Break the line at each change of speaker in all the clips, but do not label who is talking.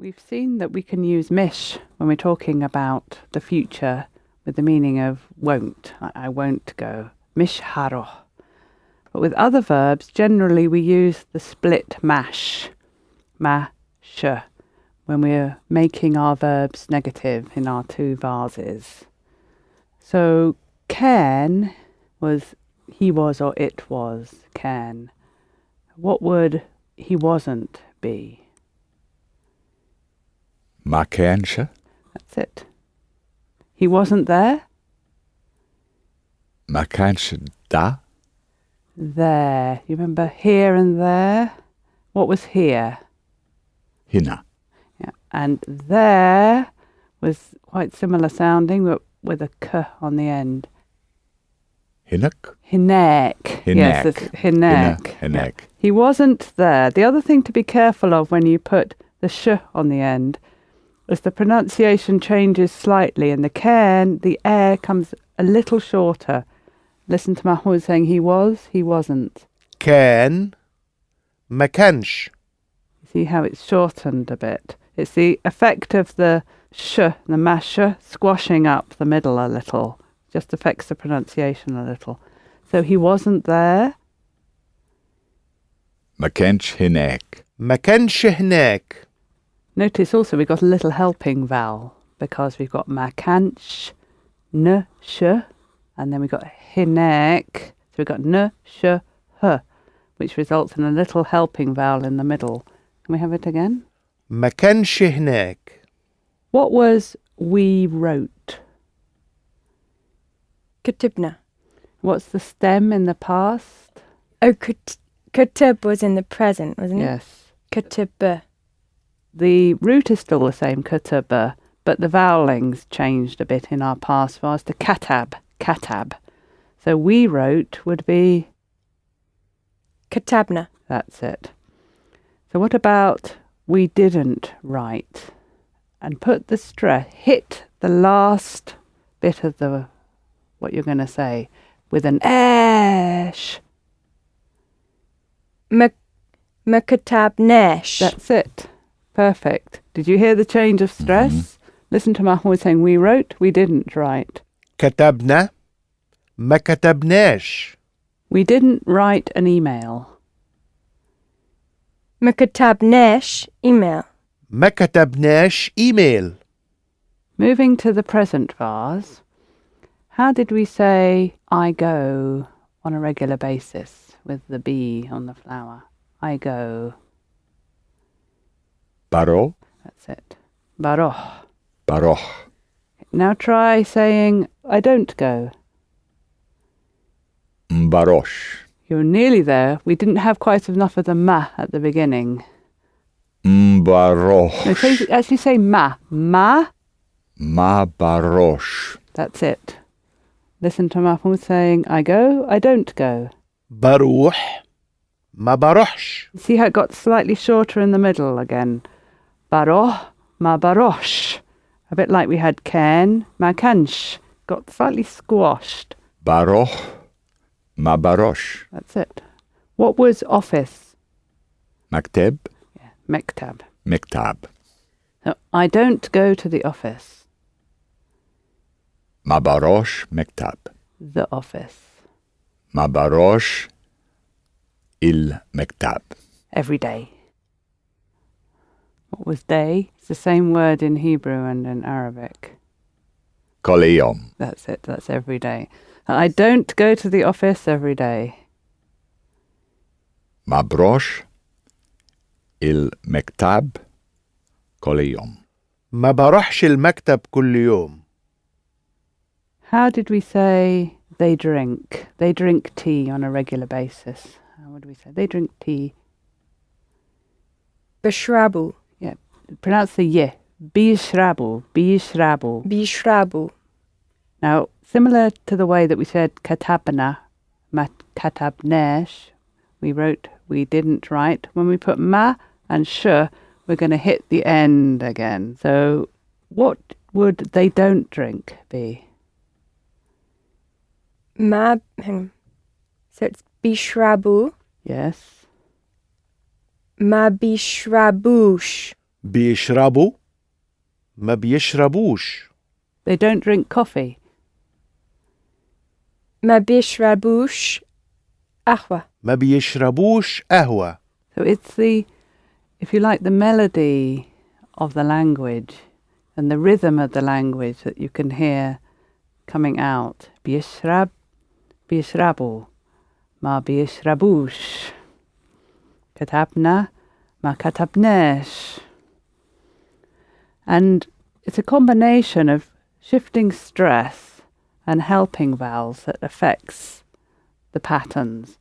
We've seen that we can use mish when we're talking about the future with the meaning of won't. I won't go. Mish haro. But with other verbs, generally we use the split mash. Mash. When we're making our verbs negative in our two vases. So can was he was or it was. Can. What would he wasn't be?
ما كانش.
That's it. He wasn't there?
ما كانش دا.
There. You remember here and there? What was here?
هنا.
Yeah. And there was quite similar sounding, but with a k on the end.
هناك.
Hinek. Yes, it's hinek.
هناك.
Yeah. He wasn't there. The other thing to be careful of when you put the sh on the end is the pronunciation changes slightly, and the can, the air comes a little shorter. Listen to Mahmoud saying he was, he wasn't.
كان ما كانش.
See how it's shortened a bit? It's the effect of the sh, the mash, squashing up the middle a little. Just affects the pronunciation a little. So he wasn't there.
ما كانش هناك.
ما كانش هناك.
Notice also we've got a little helping vowel because we've got ma kanch, n, sh, and then we've got hinek. So we've got n, sh, h, which results in a little helping vowel in the middle. Can we have it again?
ما كانش هناك.
What was we wrote?
كتبنا.
What's the stem in the past?
Oh, كتب was in the present, wasn't it?
Yes.
كتب.
The root is still the same, kataba, but the vowelings changed a bit in our past vowels to katab, katab. So we wrote would be...
كتبنا.
That's it. So what about we didn't write? And put the stress, hit the last bit of the what you're going to say with an ash.
ما كتبناش.
That's it. Perfect. Did you hear the change of stress? Mm-hmm. Listen to Mahmoud saying we wrote, we didn't write.
كتبنا ما كتبناش.
We didn't write an email.
ما كتبناش email.
ما كتبناش email.
Moving to the present vase, how did we say I go on a regular basis with the bee on the flower? I go.
برو.
That's it. Baroh.
بروح.
Now try saying I don't go.
مبروش.
You're nearly there. We didn't have quite enough of the ma at the beginning.
مبروش.
No, actually say ma. Ma.
ما بروش.
That's it. Listen to Mahmoud saying I go, I don't go.
بروح ما بروحش.
See how it got slightly shorter in the middle again. Baroh, ma barosh. A bit like we had ken, ma kansh. Got slightly squashed.
بروح ما بروش.
That's it. What was office?
مكتب.
Yeah, mektab.
مكتب.
So, I don't go to the office.
ما بروش مكتب.
The office.
ما بروش المكتب.
Every day. What was day? It's the same word in Hebrew and in Arabic.
كل يوم.
That's it. That's every day. I don't go to the office every day.
ما بروش المكتب كل يوم.
ما بروحش المكتب كل يوم.
How did we say they drink? They drink tea on a regular basis. How would we say? They drink tea.
بشربوا.
Yeah. Pronounce the ye. Bishrabu. Bishrabu.
بيشربوا.
Now, similar to the way that we said katabna, katabnesh, we wrote, we didn't write. When we put ma and sh, we're going to hit the end again. So, what would they don't drink be?
ما hang on. So it's بيشربوا.
Yes.
ما بيشربوش.
بيشربوا ما بيشربوش.
They don't drink coffee.
ما بيشربوش قهوة.
ما بيشربوش قهوة.
So it's the, if you like, the melody of the language and the rhythm of the language that you can hear coming out. بيشرب بيشربوا ما بيشربوش. كتبنا ما كتبناش. And it's a combination of shifting stress and helping vowels that affects the patterns.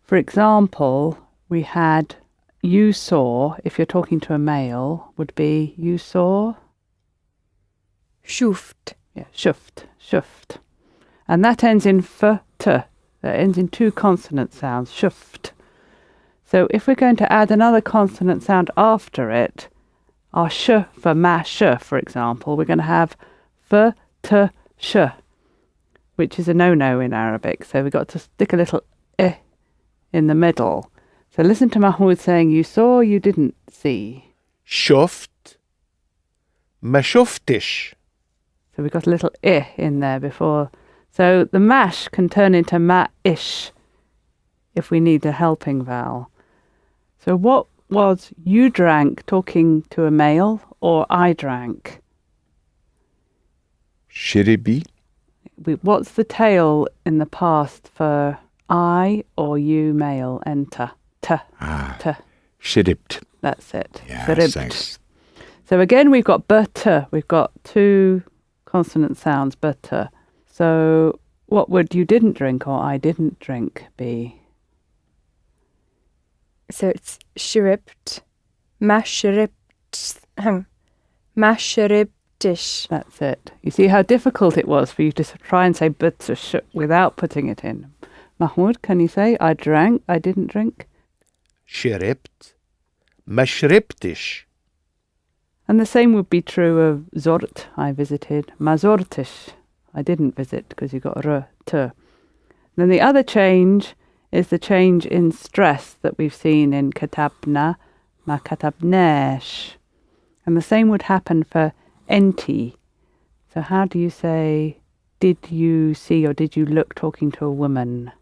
For example, we had you saw, if you're talking to a male, would be you saw.
شفت.
Yeah, shuft. And that ends in f-t. That ends in two consonant sounds, shuft. So if we're going to add another consonant sound after it, our sh for mash, for example, we're going to have f-t-sh, which is a no-no in Arabic. So we've got to stick a little eh in the middle. So listen to Mahmoud saying, you saw, you didn't see.
شفت ما شفتش.
So we've got a little eh in there before. So the mash can turn into ma-ish if we need a helping vowel. So what was you drank talking to a male or I drank?
شربي
What's the tail in the past for I or you male enter? T.
شربت.
That's it.
Yeah,
Shribt.
thanks.
So again, we've got but. We've got two consonant sounds, but. So what would you didn't drink or I didn't drink be?
So it's شربت ما شربت ما شربتش.
That's it. You see how difficult it was for you to try and say but without putting it in. Mahmoud, can you say I drank, I didn't drink?
شربت ما شربتش.
And the same would be true of zort, I visited. Ma zortish, I didn't visit because you got r, t. Then the other change is the change in stress that we've seen in katabna, ma katabnesh. And the same would happen for enti. So how do you say, did you see or did you look talking to a woman?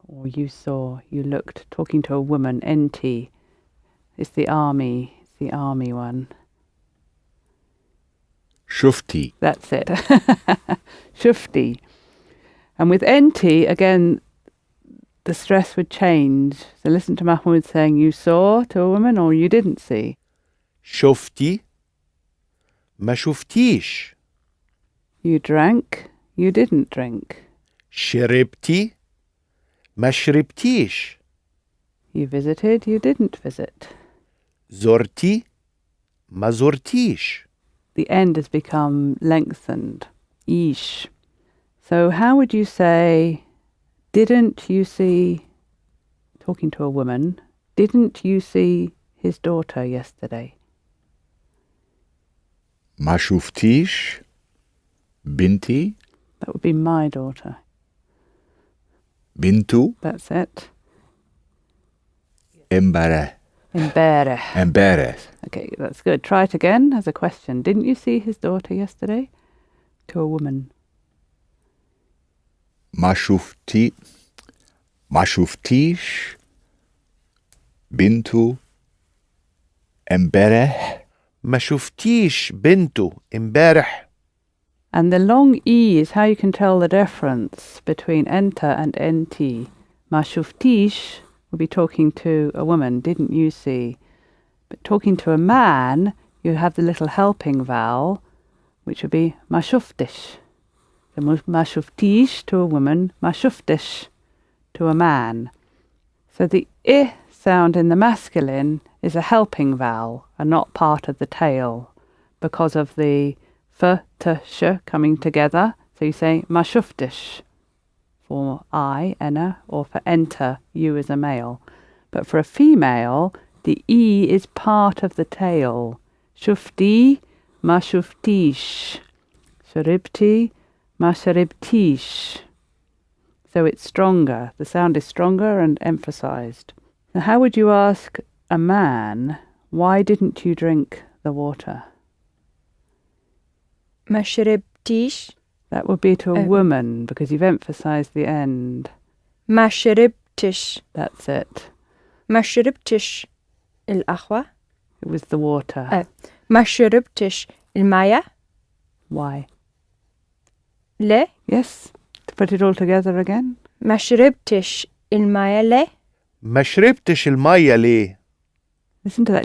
Or you saw, you looked talking to a woman, enti. It's the army one.
شفتي.
That's it. Shufti. And with enti, again, the stress would change. So listen to Mahmoud saying, you saw to a woman or you didn't see.
شفتي ما شفتيش.
You drank, you didn't drink.
شربتي ما شربتيش.
You visited, you didn't visit.
زرتي ما زرتيش.
The end has become lengthened. Ish. So how would you say, didn't you see, talking to a woman, didn't you see his daughter yesterday?
ما شفتيش بنتي.
That would be my daughter.
بنتو.
That's it.
امبارح.
Embarrass. Okay, that's good. Try it again as a question. Didn't you see his daughter yesterday? To a woman.
ما شفتيش بنتو امبارح.
ما شفتيش بنته امبارح.
And the long E is how you can tell the difference between enter and nt. Ma shuftish would be talking to a woman, didn't you see? But talking to a man, you have the little helping vowel, which would be ma shuftish. So ma shuftish to a woman, ma shuftish to a man. So the I sound in the masculine is a helping vowel and not part of the tail because of the f, t, sh coming together. So you say ma shuftish for I, enna, or for enter, you as a male. But for a female, the E is part of the tail. Shufti, ma shuftish. Sharibti, ma sharibtish. So it's stronger. The sound is stronger and emphasized. Now how would you ask, a man, why didn't you drink the water?
ما شربتيش
That would be to a
Oh.
woman because you've emphasized the end.
ما شربتش
That's it.
ما شربتش القهوة
It was the water.
Oh. ما شربتش المياه
Why?
ليه
Yes. To put it all together again.
ما شربتش المياه ليه
ما شربتش المية ليه؟
Listen to that.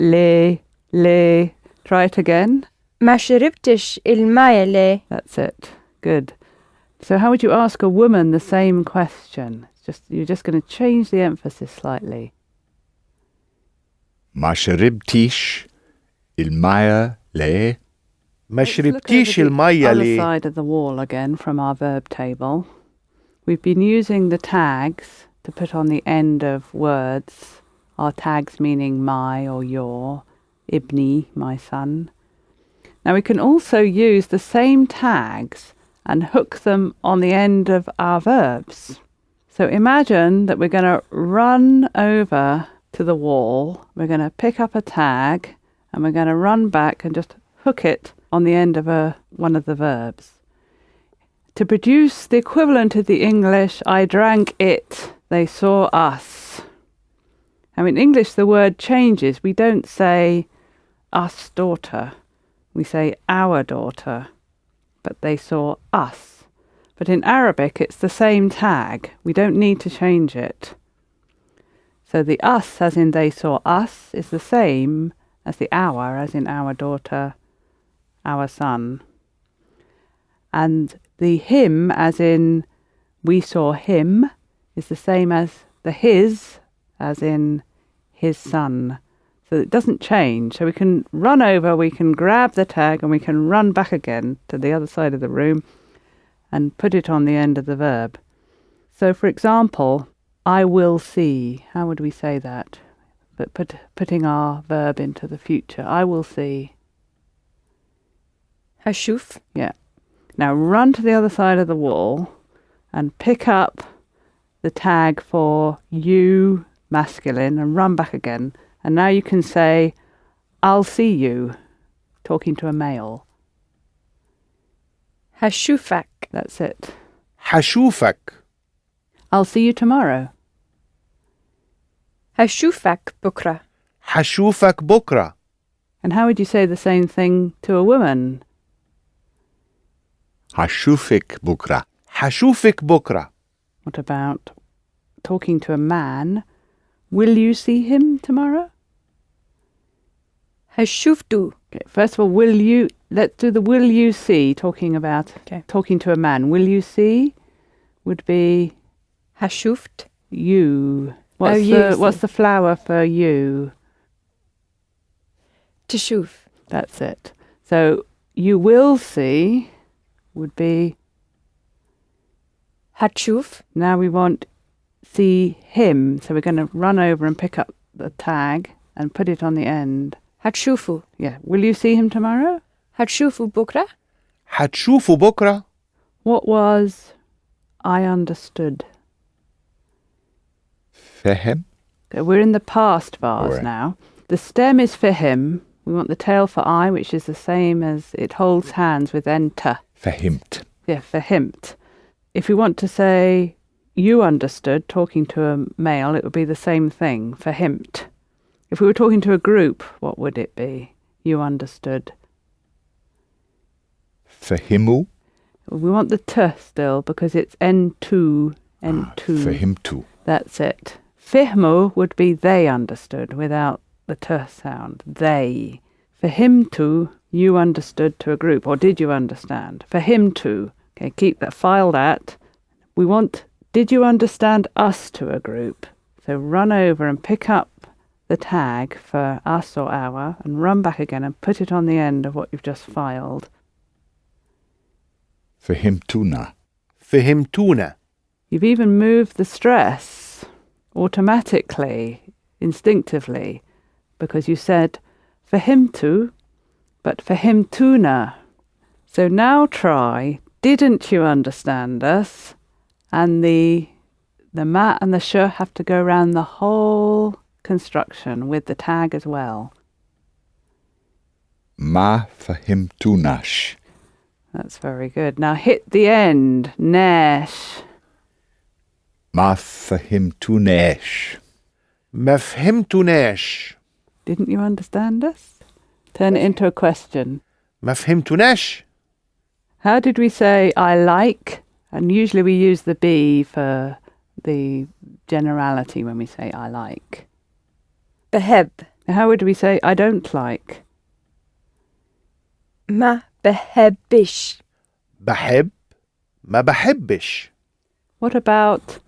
Le. Try it again.
ما شربتش المياه ليه
That's it. Good. So how would you ask a woman the same question? You're just going to change the emphasis slightly.
ما شربتيش المية ليه؟
ما
Let's look
شربتيش
over the
المية
other
ليه؟
side of the wall again from our verb table. We've been using the tags to put on the end of words. Our tags meaning my or your, ibni, my son. Now we can also use the same tags and hook them on the end of our verbs. So imagine that we're going to run over to the wall. We're going to pick up a tag and we're going to run back and just hook it on the end of one of the verbs. To produce the equivalent of the English, I drank it, they saw us. Now in English the word changes. We don't say us daughter. We say our daughter. But they saw us. But in Arabic it's the same tag. We don't need to change it. So the us as in they saw us is the same as the our as in our daughter, our son. And the him as in we saw him is the same as the his as in his son. So it doesn't change. So we can run over, we can grab the tag and we can run back again to the other side of the room and put it on the end of the verb. So for example, I will see. How would we say that? But putting our verb into the future. I will see.
هشوف
Yeah. Now run to the other side of the wall and pick up the tag for you, masculine, and run back again. And now you can say, I'll see you, talking to a male.
هشوفك
That's it.
حشوفك
I'll see you tomorrow.
هشوفك بكرة
حشوفك بكرة.
And how would you say the same thing to a woman?
هشوفك بكرة.
حشوفك بكرة.
What about talking to a man? Will you see him tomorrow?
هشوفته
Okay, first of all, let's do the will you see, talking to a man. Will you see would be
هشوفت
you.
you
What's
see.
the flower for you?
تشوف
That's it. So you will see would be,
هتشوف
now we want see him. So we're going to run over and pick up the tag and put it on the end.
هتشوفوا
Yeah. Will you see him tomorrow?
هتشوفوا بكرة
هتشوفوا بكرة.
What was I understood?
فهم.
Okay, we're in the past vase
Right.
now. The stem is for him. We want the tail for I, which is the same as it holds hands with enter.
فهمت.
Yeah, for himt. If we want to say you understood, talking to a male, it would be the same thing, for himt. If we were talking to a group, what would it be? You understood.
فهموا.
We want the t still because it's N2, N2.
فهمت.
That's it. Fihmu would be they understood without the t sound. They. For him to, you understood to a group, or did you understand? For him to. Okay, keep that, file that. We want, did you understand us to a group? So run over and pick up the tag for us or our and run back again and put it on the end of what you've just filed.
فهمتونا.
فهمتونا.
You've even moved the stress automatically, instinctively, because you said for him to, but for him tuna. So now try, didn't you understand us? And the ma and the sh have to go around the whole construction with the tag as well.
ما فهمتوناش.
That's very good. Now hit the end. Nesh.
ما فهمتوناش.
ما فهمتوناش.
Didn't you understand us? Turn it into a question.
ما فهمتوناش.
How did we say I like? And usually we use the be for the generality when we say I like.
بحب.
How would we say I don't like?
ما بحبش.
بحب. ما بحبش.
What about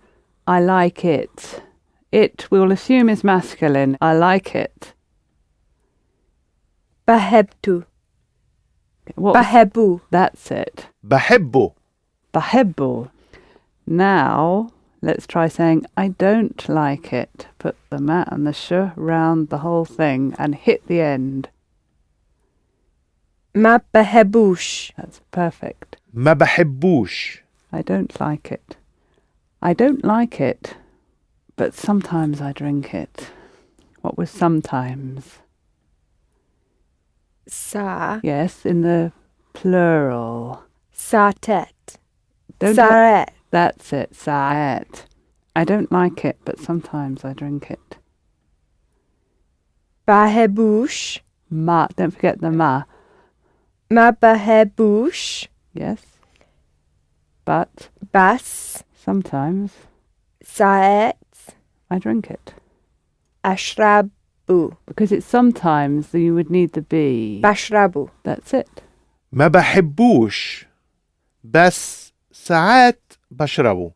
I like it? It we will assume is masculine. I like it.
بحبتو.
What?
بحبو.
That's it.
بحبه.
بحبه. Now, let's try saying I don't like it. Put the ma and the sh round the whole thing and hit the end.
ما بحبوش.
That's perfect.
ما بحبوش.
I don't like it. I don't like it, but sometimes I drink it. What was sometimes?
سا.
Yes, in the plural.
ساعتت.
Don't
ساعات.
That's it, sa'at. I don't like it, but sometimes I drink it.
بحبوش.
Ma, don't forget the ma.
ما بحبوش.
Yes. But
بس.
sometimes
ساعات.
I drink it.
أشربو.
Because it's sometimes that you would need the be.
بشربو.
That's it.
ما بحبوش. بس ساعات بشربه.